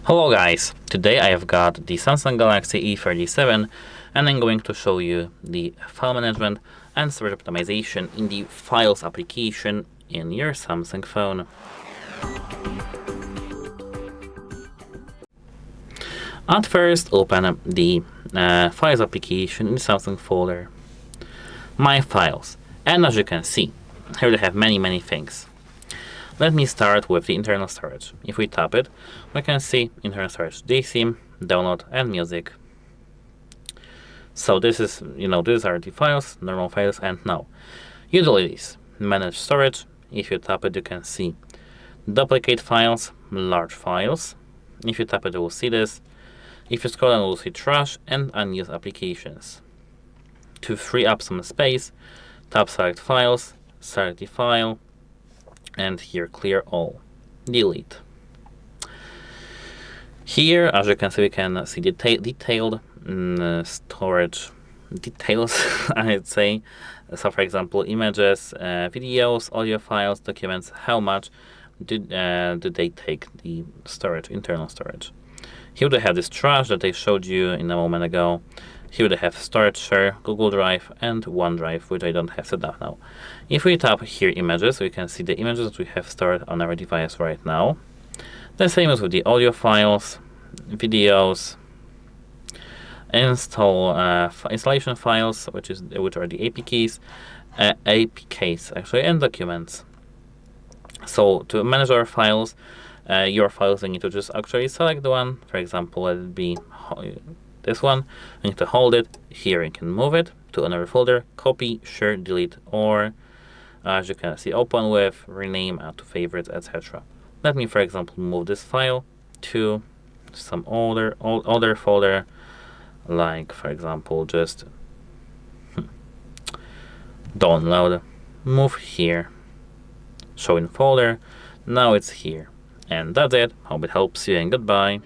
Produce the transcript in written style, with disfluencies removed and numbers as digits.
Hello guys, today I have got the Samsung Galaxy A37 and I'm going to show you the file management and storage optimization in the Files application in your Samsung phone. At first, open the Files application in the Samsung folder, My Files, and as you can see, here they have many things. Let me start with the internal storage. If we tap it, we can see internal storage, DCIM, download, and music. So this is, these are the files, normal files, and now utilities, manage storage. If you tap it, you can see duplicate files, large files. If you tap it, you will see this. If you scroll down, you will see trash and unused applications. To free up some space, tap select files, select the file, and here clear all, delete. Here, as you can see, we can see detailed storage details, I'd say. So for example, images, videos, audio files, documents, how much do they take the storage, internal storage. Here they have this trash that I showed you in a moment ago. Here they have storage share, Google Drive, and OneDrive, which I don't have set up now. If we tap here images, we can see the images that we have stored on our device right now. The same as with the audio files, videos, installation files, which are the APKs actually, and documents. So to manage our files, your files, we need to just actually select one. For example, let it be this one. We need to hold it. Here you can move it to another folder, copy, share, delete, or as you can see, open with, rename, add to favorites, etc. Let me, for example, move this file to some older folder, like for example, just download, move here, show in folder. Now it's here. And that's it. Hope it helps you, and goodbye.